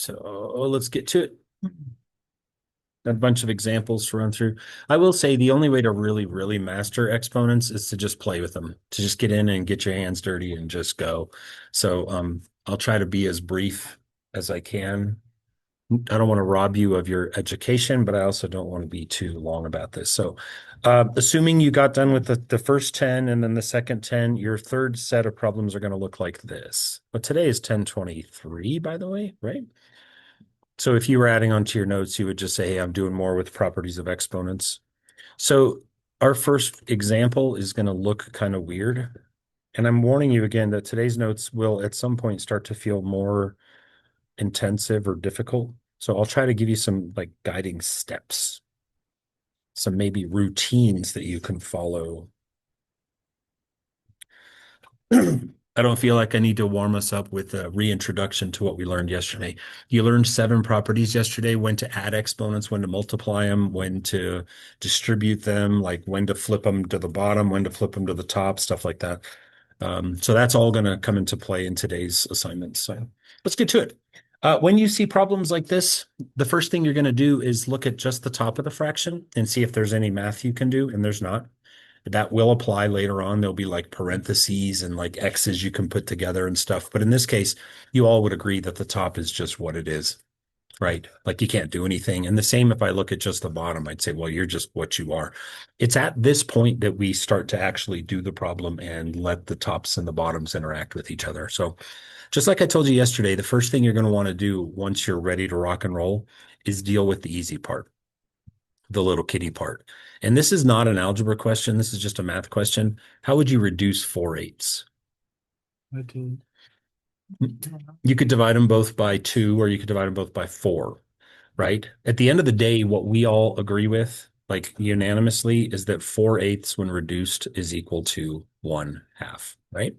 So let's get to it. A bunch of examples to run through. I will say the only way to really, really master exponents is to just play with them, to just get in and get your hands dirty and just go. So I'll try to be as brief as I can. I don't want to rob you of your education, but I also don't want to be too long about this. So assuming you got done with the first 10 and then the second 10, your third set of problems are going to look like this. But today is 1023, by the way, right? So if you were adding onto your notes, you would just say, hey, I'm doing more with properties of exponents. So our first example is going to look kind of weird. And I'm warning you again that today's notes will at some point start to feel more intensive or difficult. So I'll try to give you some like guiding steps, some maybe routines that you can follow. I don't feel like I need to warm us up with a reintroduction to what we learned yesterday. You learned 7 properties yesterday, when to add exponents, when to multiply them, when to distribute them, like when to flip them to the bottom, when to flip them to the top, stuff like that. So that's all going to come into play in today's assignment. So let's get to it. When you see problems like this, the first thing you're going to do is look at just the top of the fraction and see if there's any math you can do, and there's not. That will apply later on. There'll be like parentheses and like X's you can put together and stuff. But in this case, you all would agree that the top is just what it is, right? Like you can't do anything. And the same if I look at just the bottom, I'd say, well, you're just what you are. It's at this point that we start to actually do the problem and let the tops and the bottoms interact with each other. So just like I told you yesterday, the first thing you're going to want to do once you're ready to rock and roll is deal with the easy part, the little kitty part. And this is not an algebra question. This is just a math question. How would you reduce 4/8? Okay. You could divide them both by 2, or you could divide them both by 4, right? At the end of the day, what we all agree with, like unanimously, is that 4/8 when reduced is equal to 1/2, right?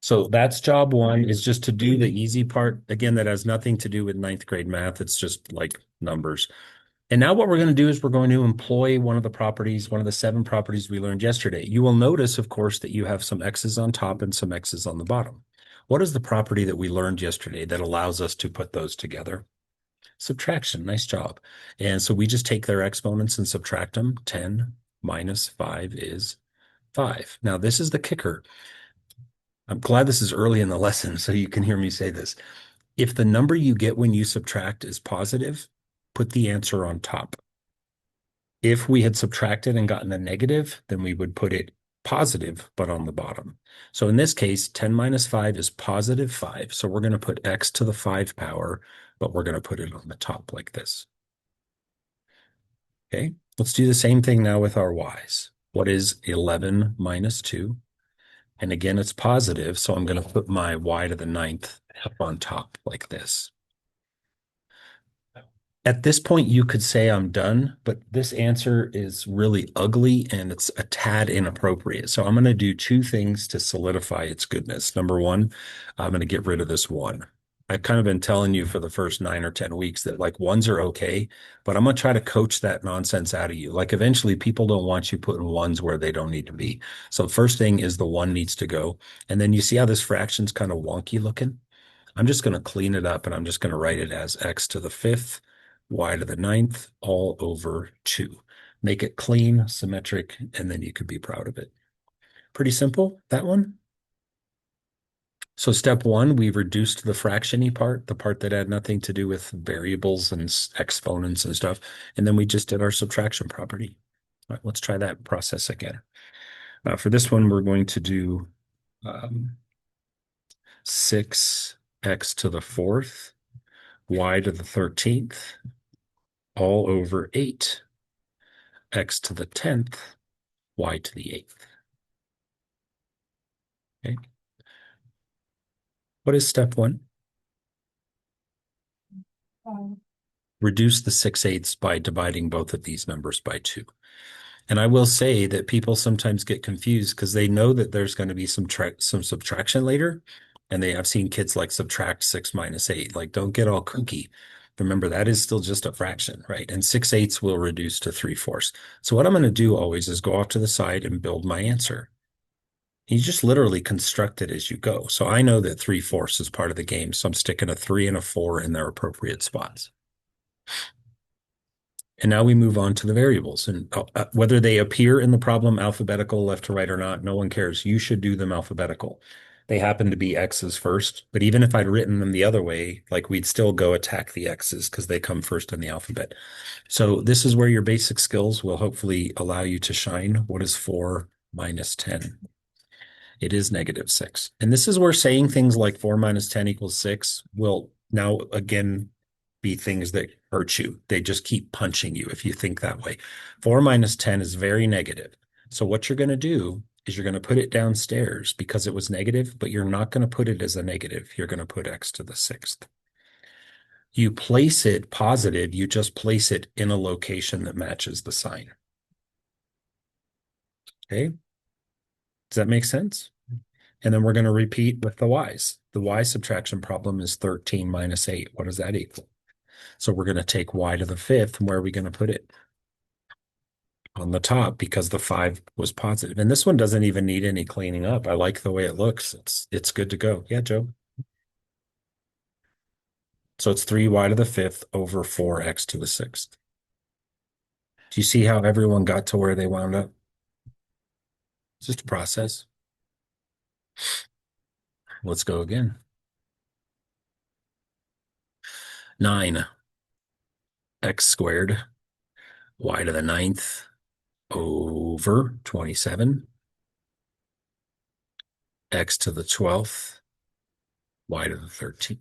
So that's job one, is just to do the easy part. Again, that has nothing to do with ninth grade math. It's just like numbers. And now what we're going to do is we're going to employ one of the properties, one of the 7 properties we learned yesterday. You will notice, of course, that you have some X's on top and some X's on the bottom. What is the property that we learned yesterday that allows us to put those together? Subtraction. Nice job. And so we just take their exponents and subtract them. 10 minus 5 is 5. Now, this is the kicker. I'm glad this is early in the lesson so you can hear me say this. If the number you get when you subtract is positive, put the answer on top. If we had subtracted and gotten a negative, then we would put it positive, but on the bottom. So in this case, 10 minus 5 is positive 5. So we're going to put x to the 5 power, but we're going to put it on the top like this. Okay, let's do the same thing now with our y's. What is 11 minus 2? And again, it's positive, so I'm going to put my y to the 9th up on top like this. At this point, you could say I'm done, but this answer is really ugly and it's a tad inappropriate. So I'm going to do 2 things to solidify its goodness. Number one, I'm going to get rid of this 1. I've kind of been telling you for the first 9 or 10 weeks that like ones are okay, but I'm going to try to coach that nonsense out of you. Like eventually people don't want you putting ones where they don't need to be. So first thing is the 1 needs to go. And then you see how this fraction's kind of wonky looking? I'm just going to clean it up and I'm just going to write it as x to the 5th, y to the 9th, all over 2. Make it clean, symmetric, and then you could be proud of it. Pretty simple, that one. So step 1, we reduced the fractiony part, the part that had nothing to do with variables and exponents and stuff. And then we just did our subtraction property. All right, let's try that process again. For this one, we're going to do 6x to the 4th, y to the 13th, all over 8, x to the 10th, y to the 8th. Okay. What is step 1? Reduce the 6/8 by dividing both of these numbers by 2. And I will say that people sometimes get confused because they know that there's going to be some subtraction later. And I've seen kids like subtract 6 minus 8. Like, don't get all kooky. Remember, that is still just a fraction, right? And 6/8 will reduce to 3/4. So what I'm going to do always is go off to the side and build my answer. You just literally construct it as you go. So I know that 3/4 is part of the game. So I'm sticking a 3 and a 4 in their appropriate spots. And now we move on to the variables. And whether they appear in the problem alphabetical left to right or not, no one cares. You should do them alphabetical. They happen to be X's first, but even if I'd written them the other way, like we'd still go attack the X's because they come first in the alphabet. So this is where your basic skills will hopefully allow you to shine. What is 4 minus 10? It is -6. And this is where saying things like 4 minus 10 equals 6 will now again be things that hurt you. They just keep punching you if you think that way. 4 minus 10 is very negative. So what you're going to do is you're going to put it downstairs because it was negative, but you're not going to put it as a negative. You're going to put x to the sixth. You place it positive, you just place it in a location that matches the sign. Okay? Does that make sense? And then we're going to repeat with the y's. The y subtraction problem is 13 minus 8. What does that equal? So we're going to take y to the fifth. And where are we going to put it? On the top because the 5 was positive. And this one doesn't even need any cleaning up. I like the way it looks. It's good to go. Yeah, Joe. So it's 3y to the fifth over 4x to the sixth. Do you see how everyone got to where they wound up? It's just a process. Let's go again. 9 x squared y to the ninth over 27 x to the 12th y to the 13th.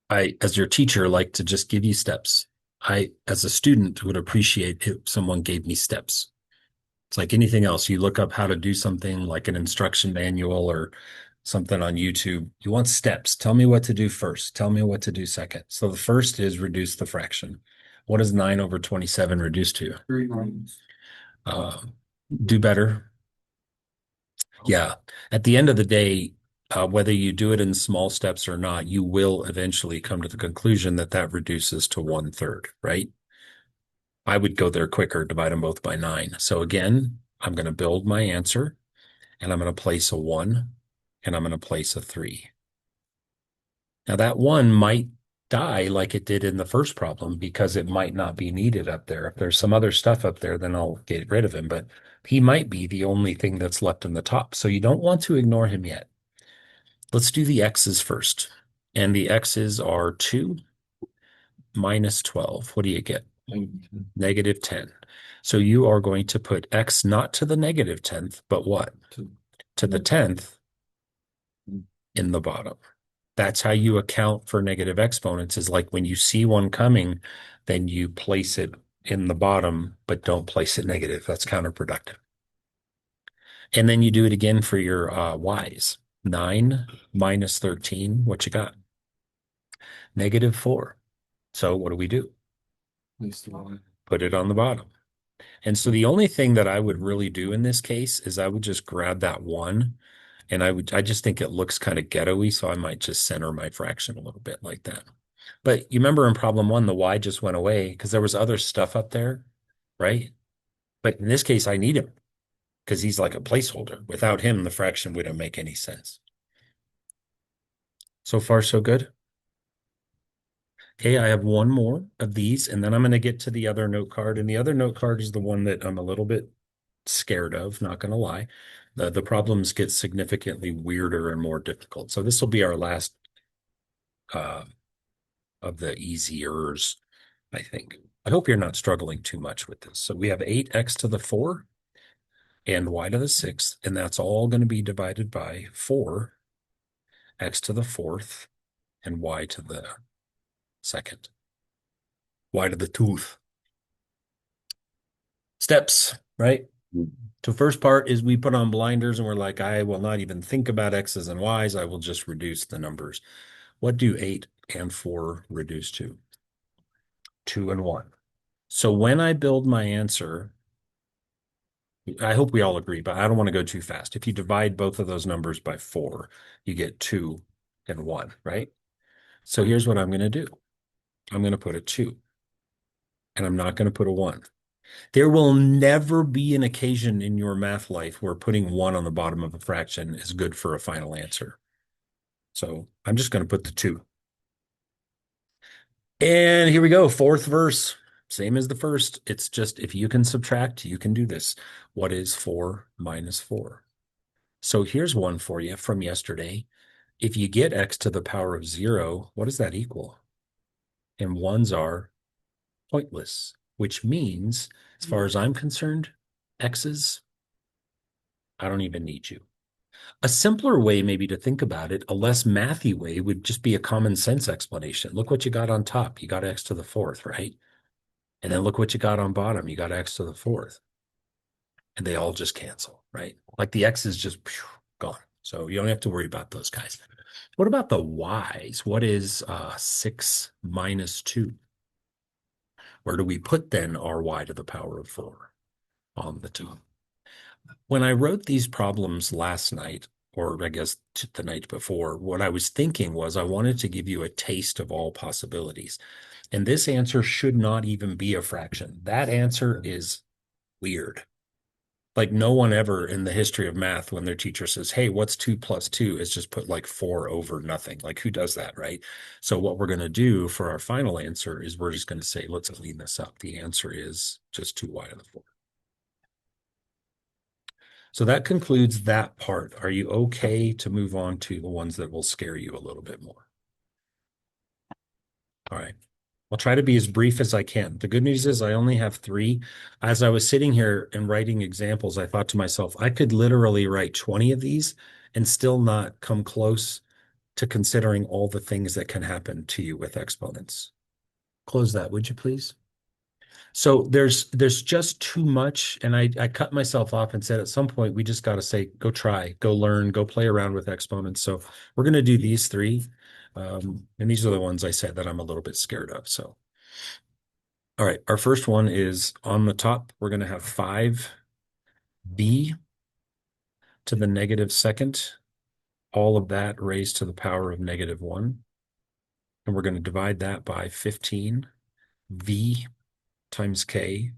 I, as your teacher, like to just give you steps. I, as a student, would appreciate if someone gave me steps. It's like anything else. You look up how to do something like an instruction manual or something on YouTube. You want steps. Tell me what to do first. Tell me what to do second. So the first is reduce the fraction. What is 9 over 27 reduced to? 3. Uh, do better. Yeah. At the end of the day, whether you do it in small steps or not, you will eventually come to the conclusion that that reduces to 1/3, right? I would go there quicker, divide them both by 9. So again, I'm going to build my answer and I'm going to place a 1 and I'm going to place a 3. Now that 1 might die like it did in the first problem because it might not be needed up there. If there's some other stuff up there, then I'll get rid of him, but he might be the only thing that's left in the top. So you don't want to ignore him yet. Let's do the x's first. And the x's are 2 minus 12. What do you get? -10. So you are going to put x not to the -10th, but what? To the 10th in the bottom. That's how you account for negative exponents, is like when you see one coming, then you place it in the bottom, but don't place it negative. That's counterproductive. And then you do it again for your y's. 9 minus 13, what you got? -4. So what do? Put it on the bottom. And so the only thing that I would really do in this case is I would just grab that 1 and I just think it looks kind of ghetto-y, so I might just center my fraction a little bit like that. But you remember in problem 1, the y just went away because there was other stuff up there, right? But in this case, I need him because he's like a placeholder. Without him, the fraction wouldn't make any sense. So far, so good. Okay, I have one more of these, and then I'm going to get to the other note card. And the other note card is the one that I'm a little bit scared of, not going to lie. The problems get significantly weirder and more difficult. So this will be our last uh, of the easiers, I think. I hope you're not struggling too much with this. So we have 8x to the 4 and y to the 6th, and that's all going to be divided by 4, x to the 4th, and y to the 2nd. Y to the tooth. Steps, right? So first part is we put on blinders and we're like, I will not even think about x's and y's. I will just reduce the numbers. What do 8 and 4 reduce to? 2 and 1. So when I build my answer, I hope we all agree, but I don't want to go too fast. If you divide both of those numbers by 4, you get 2 and 1, right? So here's what I'm going to do. I'm going to put a 2. and I'm not going to put a one. There will never be an occasion in your math life where putting one on the bottom of a fraction is good for a final answer. So I'm just going to put the two. And here we go. Fourth verse. Same as the first. It's just if you can subtract, you can do this. What is 4 minus 4? So here's one for you from yesterday. If you get x to the power of 0, what does that equal? And ones are pointless, which means, as far as I'm concerned, x's, I don't even need you. A simpler way, maybe, to think about it, a less mathy way, would just be a common sense explanation. Look what you got on top. You got x to the fourth, right? And then look what you got on bottom. You got x to the fourth. And they all just cancel, right? Like the x is just gone. So you don't have to worry about those guys. What about the y's? What is 6 minus 2? Where do we put then our y to the power of 4 on the two? When I wrote these problems last night, or I guess the night before, what I was thinking was I wanted to give you a taste of all possibilities. And this answer should not even be a fraction. That answer is weird. Like no one ever in the history of math, when their teacher says, hey, what's 2 plus 2, is just put like 4 over nothing. Like who does that, right? So what we're going to do for our final answer is we're just going to say, let's clean this up. The answer is just 2y to the 4. So that concludes that part. Are you okay to move on to the ones that will scare you a little bit more? All right. I'll try to be as brief as I can. The good news is I only have three. As I was sitting here and writing examples, I thought to myself, I could literally write 20 of these and still not come close to considering all the things that can happen to you with exponents. Close that, would you please? So there's just too much, and I cut myself off and said at some point we just got to say go try, go learn, go play around with exponents. So we're going to do these three, and these are the ones I said that I'm a little bit scared of. So all right, our first one is on the top. We're going to have 5b to the negative second, all of that raised to the power of negative 1, and we're going to divide that by 15v times k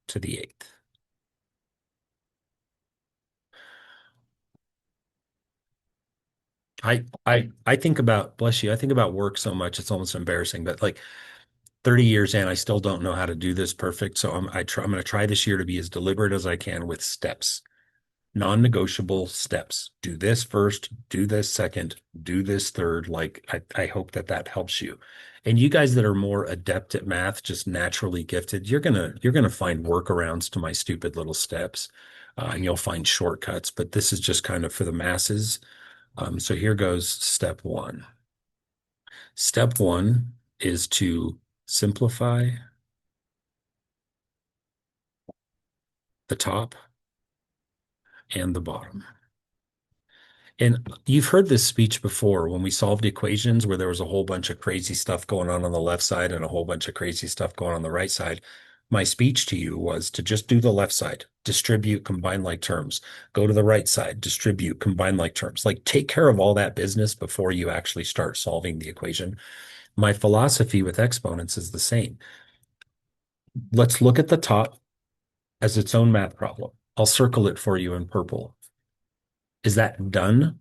to the 8th. I think about, bless you, I think about work so much it's almost embarrassing, but like 30 years in, I still don't know how to do this perfect. So I'm going to try this year to be as deliberate as I can with steps, non-negotiable steps. Do this first, do this second, do this third. Like I hope that that helps you. And you guys that are more adept at math, just naturally gifted, you're gonna find workarounds to my stupid little steps, and you'll find shortcuts. But this is just kind of for the masses. So here goes step one. Step one is to simplify the top and the bottom. And you've heard this speech before when we solved equations where there was a whole bunch of crazy stuff going on the left side and a whole bunch of crazy stuff going on the right side. My speech to you was to just do the left side, distribute, combine like terms. Go to the right side, distribute, combine like terms. Like take care of all that business before you actually start solving the equation. My philosophy with exponents is the same. Let's look at the top as its own math problem. I'll circle it for you in purple. Is that done?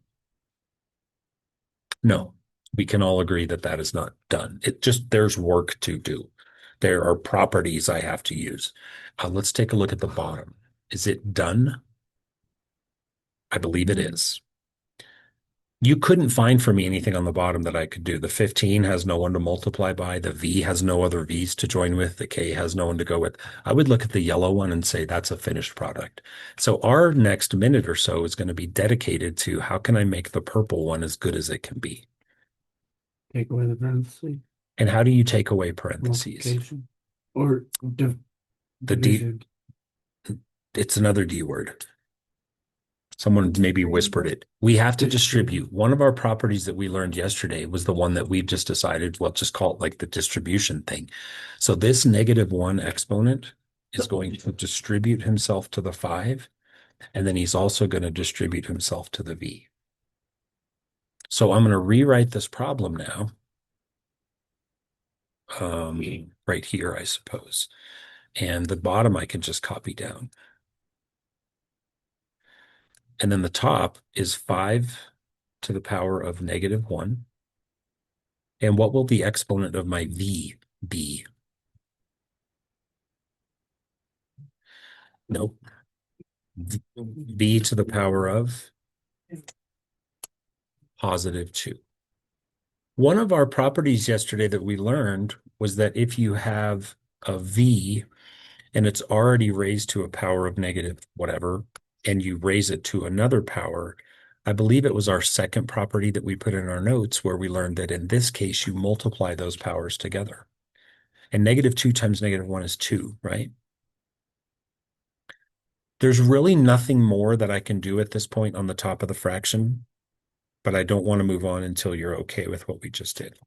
No, we can all agree that that is not done. It just, there's work to do. There are properties I have to use. Let's take a look at the bottom. Is it done? I believe it is. You couldn't find for me anything on the bottom that I could do. The 15 has no one to multiply by. The V has no other V's to join with. The K has no one to go with. I would look at the yellow one and say that's a finished product. So our next minute or so is going to be dedicated to how can I make the purple one as good as it can be? Take away the parentheses, And how do you take away parentheses? multiplication, or The D, division. it's another D word. Someone maybe whispered it. We have to distribute. One of our properties that we learned yesterday was the one that we've just decided, well, just call it like the distribution thing. So this negative 1 exponent is going to distribute himself to the 5, and then he's also going to distribute himself to the V. So I'm going to rewrite this problem now. right here, I suppose. And the bottom I can just copy down. And then the top is 5 to the power of -1. And what will the exponent of my v be? Nope. V to the power of +2. One of our properties yesterday that we learned was that if you have a v and it's already raised to a power of negative whatever, and you raise it to another power, I believe it was our second property that we put in our notes where we learned that in this case, you multiply those powers together. And -2 times -1 is 2, right? There's really nothing more that I can do at this point on the top of the fraction, but I don't want to move on until you're okay with what we just did.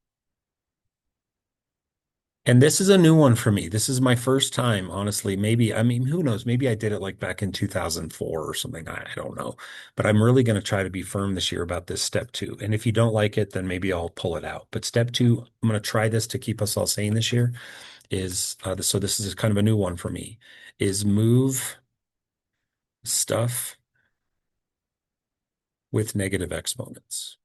And this is a new one for me. This is my first time, honestly. Maybe, I mean, who knows? Maybe I did it like back in 2004 or something. I don't know. But I'm really going to try to be firm this year about this step two. And if you don't like it, then maybe I'll pull it out. But step two, I'm going to try this to keep us all sane this year is, so this is kind of a new one for me, is move stuff with negative exponents.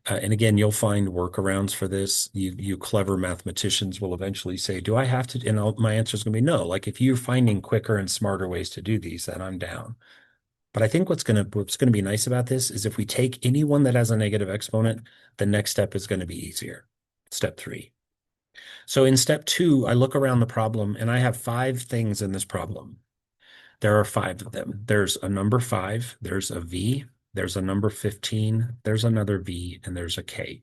And again, you'll find workarounds for this. You clever mathematicians will eventually say, "Do I have to?" And my answer is going to be no. Like if you're finding quicker and smarter ways to do these, then I'm down. But I think what's gonna be nice about this is if we take any one that has a negative exponent, the next step is going to be easier. Step three. So in step two, I look around the problem and I have 5 things in this problem. There are 5 of them. There's a number 5, there's a V, there's a number 15, there's another V, and there's a K.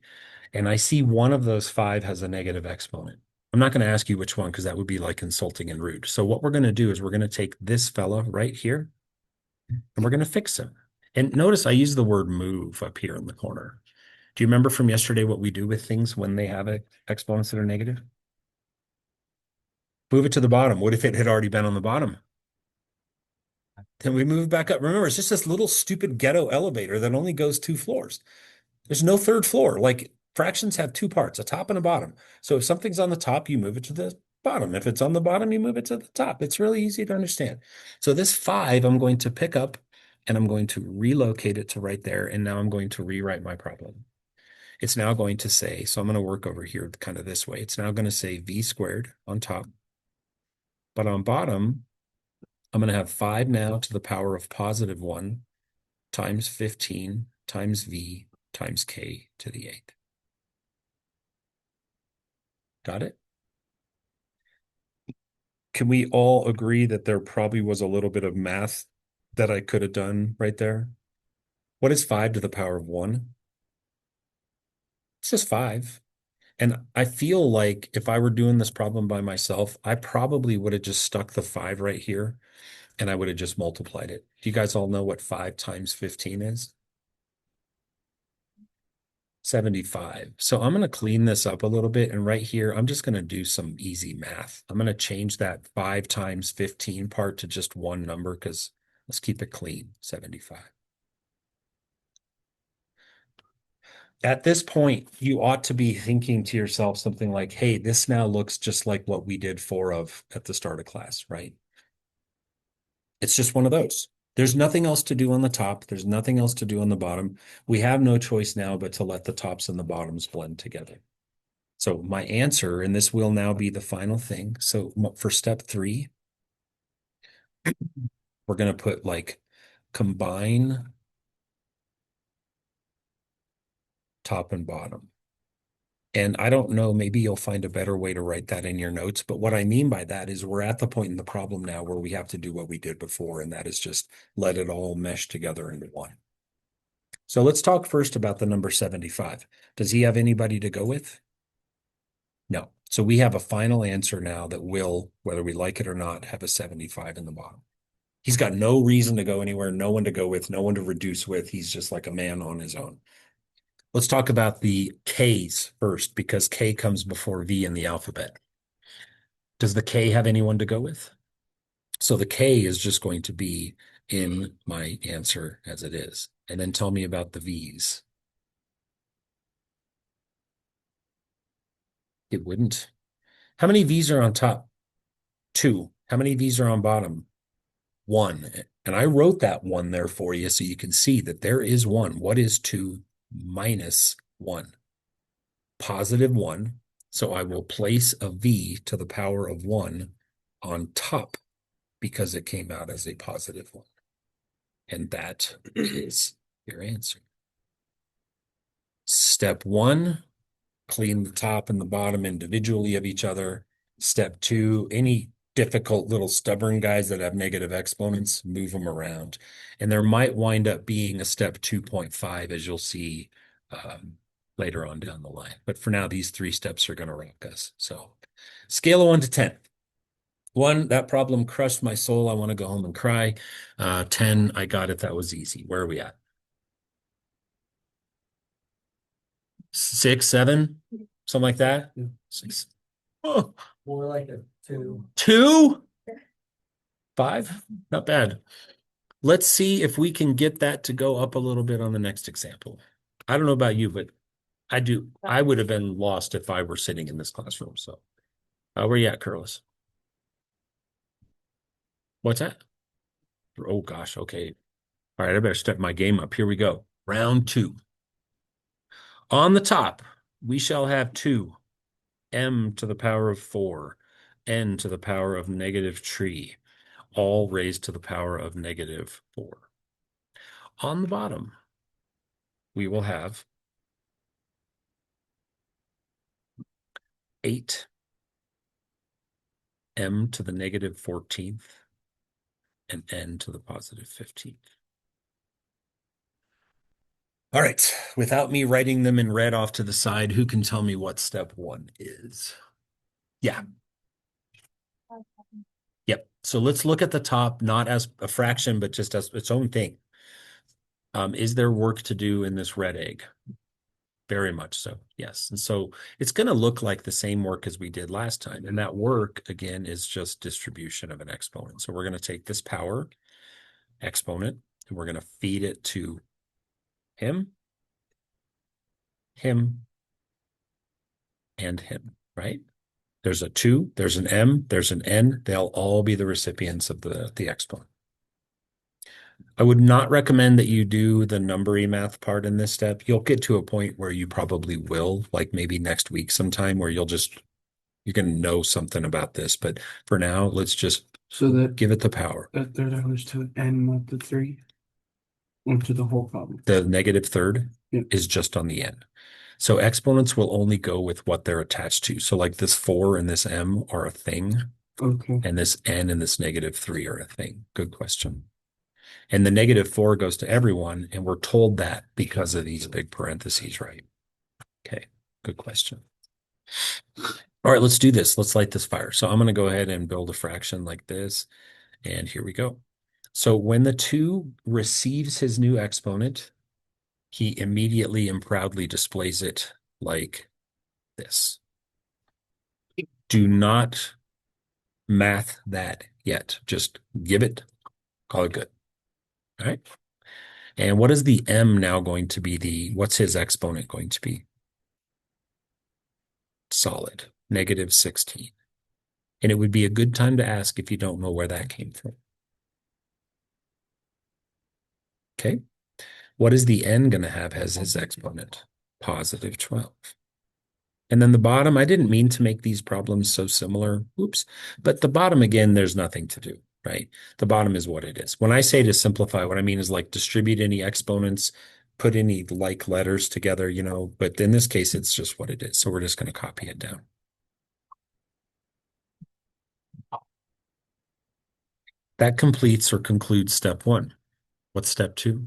And I see one of those 5 has a negative exponent. I'm not going to ask you which one because that would be like insulting and rude. So what we're going to do is we're going to take this fella right here and we're going to fix him. And notice I use the word move up here in the corner. Do you remember from yesterday what we do with things when they have exponents that are negative? Move it to the bottom. What if it had already been on the bottom? Then we move back up. Remember, it's just this little stupid ghetto elevator that only goes 2 floors. There's no third floor. Like fractions have 2 parts, a top and a bottom. So if something's on the top, you move it to the bottom. If it's on the bottom, you move it to the top. It's really easy to understand. So this 5, I'm going to pick up and I'm going to relocate it to right there. And now I'm going to rewrite my problem. It's now going to say, so I'm going to work over here kind of this way. It's now going to say v squared on top, but on bottom, I'm going to have 5 now to the power of +1 times 15 times v times k to the 8th. Got it? Can we all agree that there probably was a little bit of math that I could have done right there? What is 5 to the power of 1? It's just 5. And I feel like if I were doing this problem by myself, I probably would have just stuck the 5 right here and I would have just multiplied it. Do you guys all know what 5 times 15 is? 75. So I'm going to clean this up a little bit. And right here, I'm just going to do some easy math. I'm going to change that 5 times 15 part to just one number because let's keep it clean, 75. At this point, you ought to be thinking to yourself something like, hey, this now looks just like what we did 4 of at the start of class, right? It's just one of those. There's nothing else to do on the top. There's nothing else to do on the bottom. We have no choice now but to let the tops and the bottoms blend together. So my answer, and this will now be the final thing. So for step 3, we're going to put like combine top and bottom. And I don't know, maybe you'll find a better way to write that in your notes. But what I mean by that is we're at the point in the problem now where we have to do what we did before, and that is just let it all mesh together into one. So let's talk first about the number 75. Does he have anybody to go with? No. So we have a final answer now that will, whether we like it or not, have a 75 in the bottom. He's got no reason to go anywhere, no one to go with, no one to reduce with. He's just like a man on his own. Let's talk about the K's first, because K comes before V in the alphabet. Does the K have anyone to go with? So the K is just going to be in my answer as it is. And then tell me about the V's. It wouldn't. How many V's are on top? Two. How many V's are on bottom? One. And I wrote that one there for you so you can see that there is one. What is two minus one? Positive one. So I will place a V to the power of one on top because it came out as a positive one. And that is your answer. Step one, clean the top and the bottom individually of each other. Step two, any difficult little stubborn guys that have negative exponents, move them around. And there might wind up being a step 2.5, as you'll see later on down the line. But for now, these three steps are going to rock us. So scale of 1 to 10. 1, that problem crushed my soul. I want to go home and cry. 10, I got it. That was easy. Where are we at? 6, 7, something like that. Yeah. 6. Oh, More like a 2. 2, 5, not bad. Let's see if we can get that to go up a little bit on the next example. I don't know about you, but I would have been lost if I were sitting in this classroom. So, where you at, Curlis? What's that? Oh gosh, okay. All right, I better step my game up. Here we go. Round 2. On the top, we shall have 2 m to the power of 4, n to the power of negative 3, all raised to the power of negative 4. On the bottom, we will have 8 m to the negative 14th and n to the positive 15th. All right, without me writing them in red off to the side, who can tell me what step 1 is? Yeah. Yep. So let's look at the top, not as a fraction, but just as its own thing. Is there work to do in this red egg? Very much so, yes. And so it's going to look like the same work as we did last time. And that work, again, is just distribution of an exponent. So we're going to take this power exponent, and we're going to feed it to him, and him, right? There's a 2, there's an m, there's an n. They'll all be the recipients of the exponent. I would not recommend that you do the numbery math part in this step. You'll get to a point where you probably will, like maybe next week sometime, where you're going to know something about this. But for now, let's just give it the power. That third I was to n not the 3. Into the whole problem. The negative third Yep. is just on the end. So exponents will only go with what they're attached to. So like this 4 and this m are a thing. Okay. And this n and this negative 3 are a thing. Good question. And the negative 4 goes to everyone, and we're told that because of these big parentheses, right? Okay, good question. All right, let's do this. Let's light this fire. So I'm going to go ahead and build a fraction like this, and here we go. So when the 2 receives his new exponent, he immediately and proudly displays it like this. Do not math that yet. Just give it, call it good. All right. And what is the m now going to be? What's his exponent going to be? Solid, negative 16. And it would be a good time to ask if you don't know where that came from. Okay. What is the n going to have as his exponent? Positive 12. And then the bottom, I didn't mean to make these problems so similar. Oops. But the bottom, again, there's nothing to do, right? The bottom is what it is. When I say to simplify, what I mean is like distribute any exponents, put any like letters together, but in this case, it's just what it is. So we're just going to copy it down. That completes or concludes step 1. What's step 2?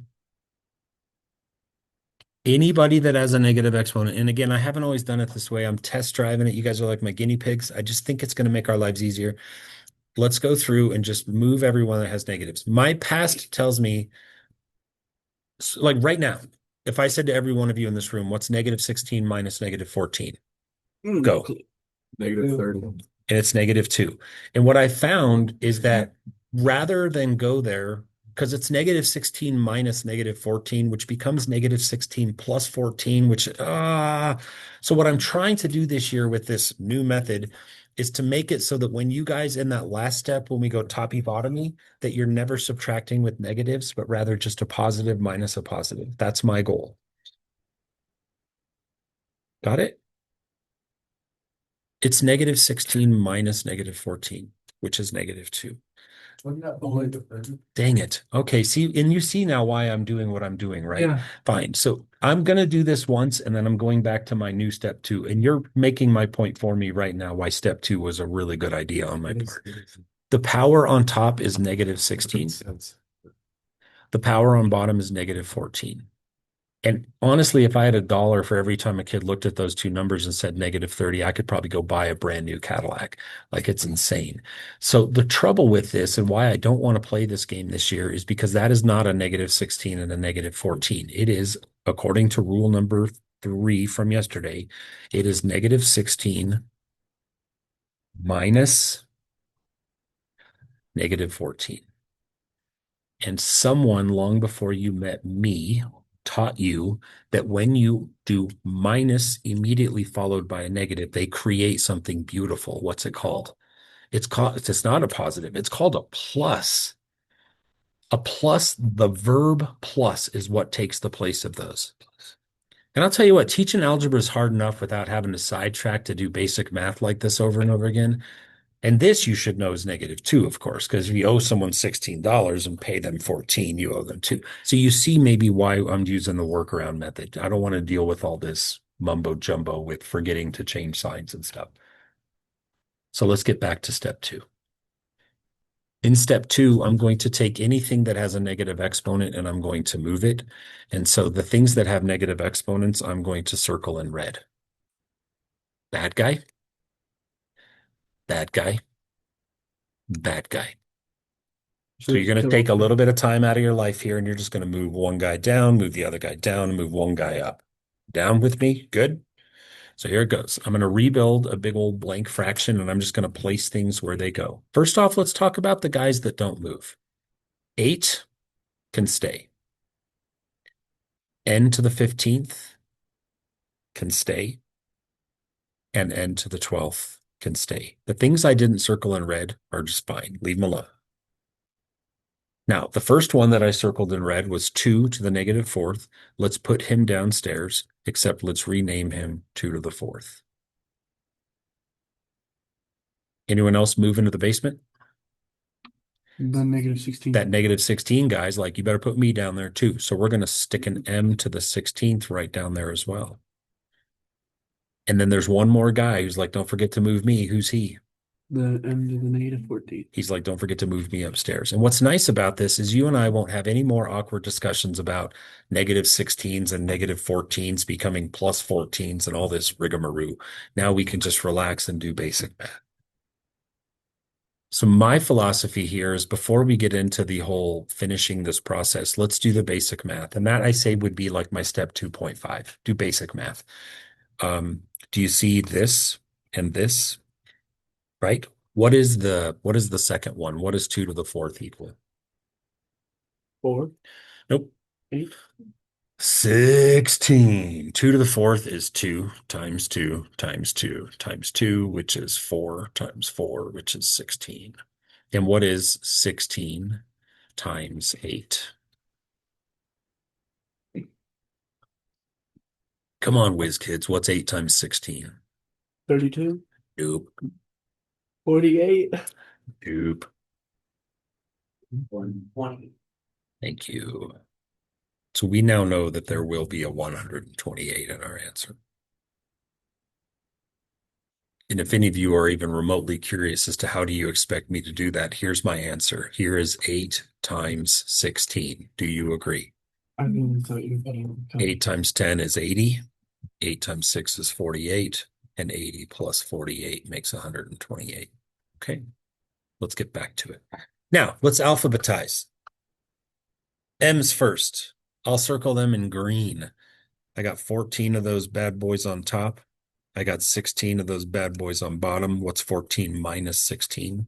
Anybody that has a negative exponent, and again, I haven't always done it this way. I'm test driving it. You guys are like my guinea pigs. I just think it's going to make our lives easier. Let's go through and just move everyone that has negatives. My past tells me, like right now, if I said to every one of you in this room, what's negative 16 minus negative 14? Go. Negative 30. And it's negative 2. And what I found is that rather than go there, because it's negative 16 minus negative 14, which becomes negative 16 plus 14, which, so what I'm trying to do this year with this new method is to make it so that when you guys in that last step, when we go toppy bottomy, that you're never subtracting with negatives, but rather just a positive minus a positive. That's my goal. Got it? It's negative 16 minus negative 14, which is negative 2. Wasn't that the way to Dang it. Okay, see, and you see now why I'm doing what I'm doing, right? Yeah. Fine. So I'm going to do this once and then I'm going back to my new step two. And you're making my point for me right now why step two was a really good idea on my part. The power on top is negative 16. The power on bottom is negative 14. And honestly, if I had $1 for every time a kid looked at those two numbers and said negative 30, I could probably go buy a brand new Cadillac. Like it's insane. So the trouble with this and why I don't want to play this game this year is because that is not a negative 16 and a negative 14. It is, according to rule number 3 from yesterday, it is negative 16 minus negative 14. And someone long before you met me taught you that when you do minus immediately followed by a negative, they create something beautiful. What's it called? It's not a positive. It's called a plus. A plus, the verb plus is what takes the place of those. And I'll tell you what, teaching algebra is hard enough without having to sidetrack to do basic math like this over and over again. And this you should know is negative 2, of course, because if you owe someone $16 and pay them 14, you owe them 2. So you see maybe why I'm using the workaround method. I don't want to deal with all this mumbo jumbo with forgetting to change signs and stuff. So let's get back to step 2. In step 2, I'm going to take anything that has a negative exponent and I'm going to move it. And so the things that have negative exponents, I'm going to circle in red. Bad guy, bad guy, bad guy. So you're going to take a little bit of time out of your life here, and you're just going to move one guy down, move the other guy down, and move one guy up. Down with me? Good. So here it goes. I'm going to rebuild a big old blank fraction, and I'm just going to place things where they go. First off, let's talk about the guys that don't move. 8 can stay. N to the 15th can stay, and N to the 12th can stay. The things I didn't circle in red are just fine. Leave them alone. Now, the first one that I circled in red was 2 to the negative 4th. Let's put him downstairs, except let's rename him 2 to the 4th. Anyone else move into the basement? The negative 16. That negative 16 guy's like, you better put me down there too. So we're going to stick an M to the 16th right down there as well. And then there's one more guy who's like, don't forget to move me. Who's he? The M to the negative 14. He's like, don't forget to move me upstairs. And what's nice about this is you and I won't have any more awkward discussions about negative 16s and negative 14s becoming plus 14s and all this rigmarole. Now we can just relax and do basic math. So my philosophy here is before we get into the whole finishing this process, let's do the basic math. And that I say would be like my step 2.5, do basic math. Do you see this and this, right? What is the second one? What is 2 to the 4th equal? 4. Nope. 8. 16. 2 to the 4th is 2 times 2 times 2 times 2, which is 4 times 4, which is 16. And what is 16 times 8? Come on, whiz kids. What's 8 times 16? 32. Nope. 48. Nope. 120. Thank you. So we now know that there will be a 128 in our answer. And if any of you are even remotely curious as to how do you expect me to do that, here's my answer. Here is 8 times 16. Do you agree? I really thought you were getting 8 times 10 is 80. 8 times 6 is 48. And 80 plus 48 makes 128. Okay, let's get back to it. Now, let's alphabetize. M's first. I'll circle them in green. I got 14 of those bad boys on top. I got 16 of those bad boys on bottom. What's 14 minus 16?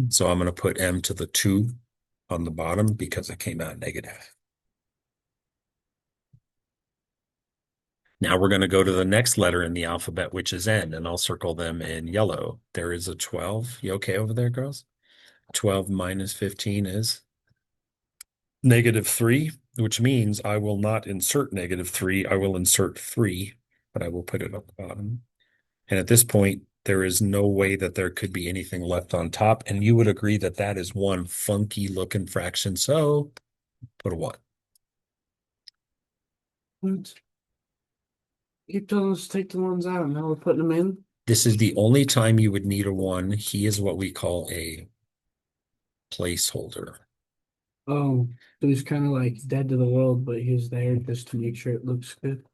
So I'm going to put M to the 2. on the bottom because it came out negative. Now we're going to go to the next letter in the alphabet, which is N, and I'll circle them in yellow. There is a 12. You okay over there, girls? 12 minus 15 is -3, which means I will not insert -3. I will insert 3, but I will put it at the bottom. And at this point, there is no way that there could be anything left on top. And you would agree that that is one funky looking fraction. So put a 1. What? Keep telling us to take the ones out, and now we're putting them in. This is the only time you would need a 1. He is what we call a placeholder. Oh, so he's kind of like dead to the world, but he's there just to make sure it looks good.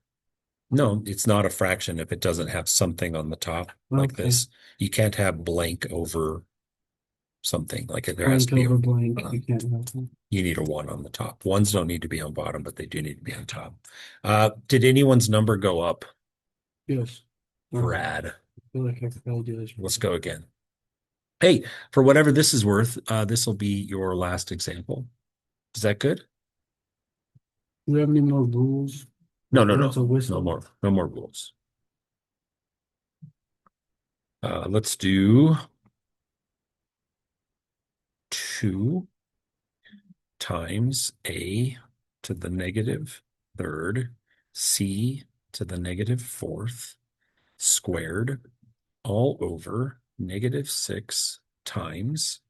No, it's not a fraction if it doesn't have something on the top like Okay. this. You can't have blank over something like it. There has Blank to be over blank. You can't have them. you need a 1 on the top. Ones don't need to be on bottom, but they do need to be on top. Did anyone's number go up? Yes. Rad. I feel like I could probably do this. Let's go again. Hey, for whatever this is worth, this will be your last example. Is that good? Do we have any more rules? No, no, Oh, that's no. a No whistle. more. No more rules. Let's do 2 times a to the -3rd c to the -4th squared all over -6 times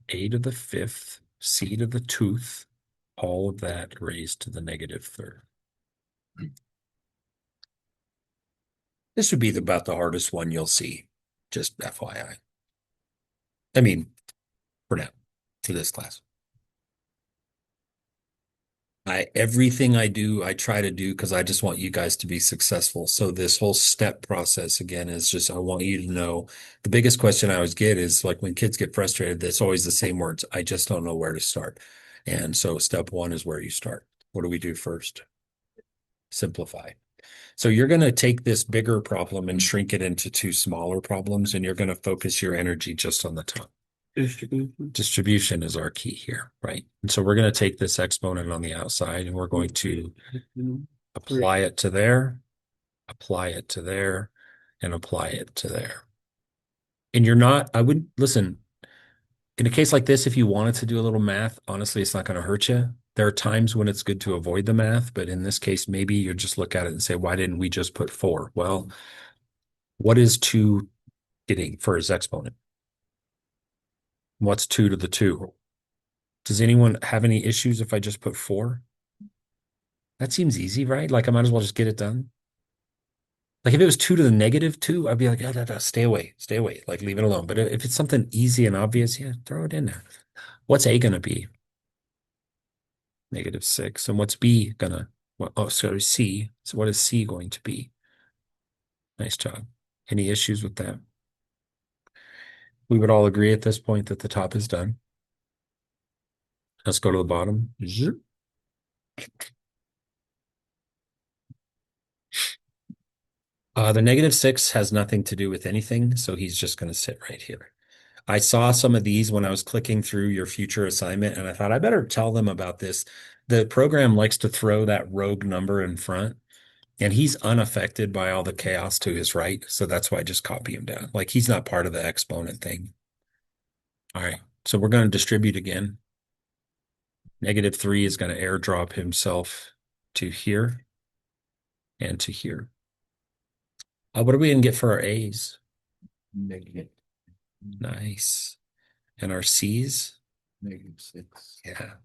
a to the 5th c to the 2th, all of that raised to the -3rd. This would be about the hardest one you'll see, just FYI. I mean, for now, for this class. Everything I do, I try to do because I just want you guys to be successful. So this whole step process again is just I want you to know the biggest question I always get is like when kids get frustrated, it's always the same words. I just don't know where to start. And so step 1 is where you start. What do we do first? Simplify. So you're going to take this bigger problem and shrink it into 2 smaller problems, and you're going to focus your energy just on the top. Distribution. Distribution is our key here, right? And so we're going to take this exponent on the outside and we're going to apply it to there, apply it to there, and apply it to there. And you're not, I would listen, in a case like this, if you wanted to do a little math, honestly, it's not going to hurt you. There are times when it's good to avoid the math, but in this case, maybe you just look at it and say, why didn't we just put 4? Well, what is 2 getting for his exponent? What's 2 to the 2? Does anyone have any issues if I just put 4? That seems easy, right? Like I might as well just get it done. Like if it was 2 to the -2, I'd be like, stay away, like leave it alone. But if it's something easy and obvious, yeah, throw it in there. What's A gonna be? -6. And what's B gonna, oh, sorry, C. So what is C going to be? Nice job. Any issues with that? We would all agree at this point that the top is done. Let's go to the bottom. Zip. The -6 has nothing to do with anything, so he's just going to sit right here. I saw some of these when I was clicking through your future assignment, and I thought I better tell them about this. The program likes to throw that rogue number in front, and he's unaffected by all the chaos to his right, so that's why I just copy him down. Like he's not part of the exponent thing. All right, so we're going to distribute again. -3 is going to airdrop himself to here and to here. What are we going to get for our A's? Negative. Nice. And our C's? -6. Yeah.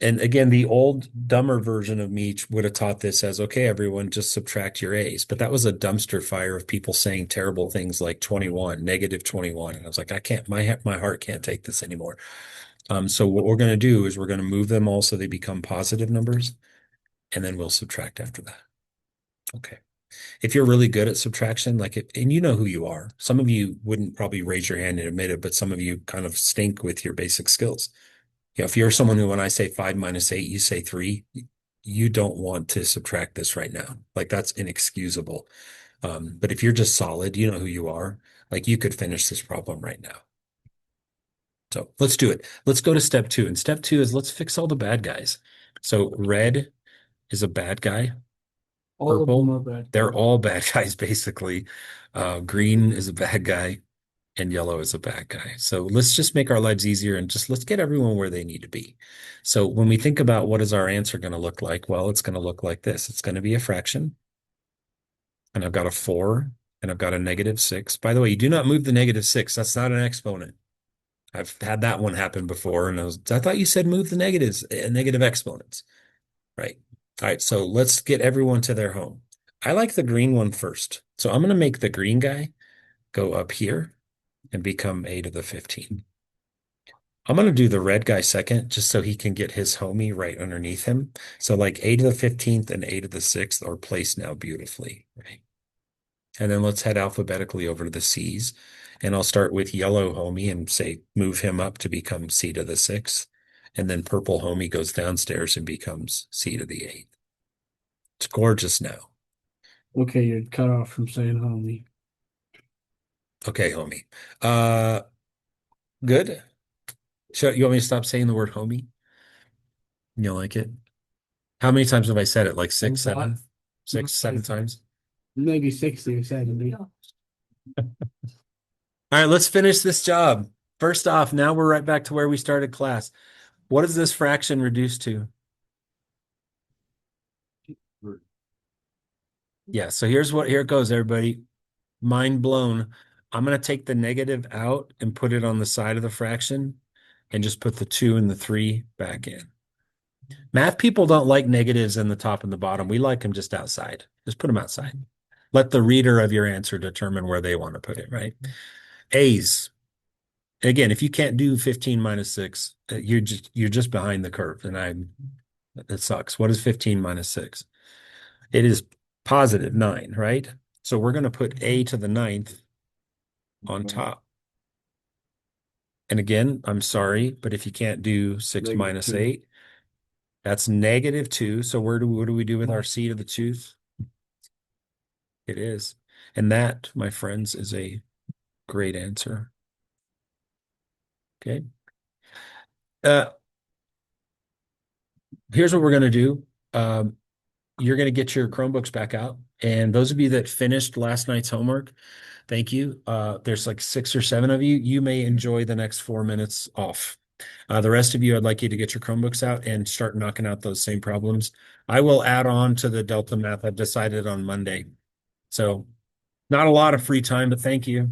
And again, the old, dumber version of me would have taught this as, okay, everyone, just subtract your A's. But that was a dumpster fire of people saying terrible things like 21, -21. And I was like, I can't, my heart can't take this anymore. So what we're going to do is we're going to move them all so they become positive numbers, and then we'll subtract after that. Okay. If you're really good at subtraction, like it, and you know who you are, some of you wouldn't probably raise your hand and admit it, but some of you kind of stink with your basic skills. You know, if you're someone who, when I say 5 minus 8, you say 3, you don't want to subtract this right now. Like that's inexcusable. But if you're just solid, you know who you are. Like you could finish this problem right now. So let's do it. Let's go to step two. And step two is let's fix all the bad guys. So red is a bad guy. All of them Purple, are bad they're guys. all bad guys basically. Green is a bad guy and yellow is a bad guy. So let's just make our lives easier and just let's get everyone where they need to be. So when we think about what is our answer going to look like, well, it's going to look like this. It's going to be a fraction, and I've got a 4, and I've got a -6. By the way, you do not move the -6. That's not an exponent. I've had that one happen before, and I thought you said move the negatives, negative exponents. Right. All right. So let's get everyone to their home. I like the green one first. So I'm going to make the green guy go up here and become a to the 15. I'm going to do the red guy second, just so he can get his homie right underneath him. So like a to the 15th and a to the 6th are placed now beautifully. Right. And then let's head alphabetically over to the C's. And I'll start with yellow homie and say move him up to become C to the 6th. And then purple homie goes downstairs and becomes C to the 8th. It's gorgeous now. Okay, you're cut off from saying homie. Okay, homie. Uh, good. You want me to stop saying the word homie? You like it? How many times have I said it? Like A six, lot. seven, six, seven times? Maybe 60 or 70. All right, let's finish this job. First off, now we're right back to where we started class. What does this fraction reduce to? Yeah, so here it goes, everybody. Mind blown. I'm going to take the negative out and put it on the side of the fraction and just put the 2 and the 3 back in. Math people don't like negatives in the top and the bottom. We like them just outside. Just put them outside. Let the reader of your answer determine where they want to put it, right? A's. Again, if you can't do 15 minus 6, you're just behind the curve, and it sucks. What is 15 minus 6? It is positive 9, right? So we're going to put a to the ninth on top. And again, I'm sorry, but if you can't do 6 minus -2. 8, that's -2. So what do we do with our c to the 2th? It is. And that, my friends, is a great answer. Okay. Uh, Here's what we're going to do. You're going to get your Chromebooks back out. And those of you that finished last night's homework, thank you. There's like 6 or 7 of you. You may enjoy the next 4 minutes off. The rest of you, I'd like you to get your Chromebooks out and start knocking out those same problems. I will add on to the Delta math. I've decided on Monday. So not a lot of free time, but thank you.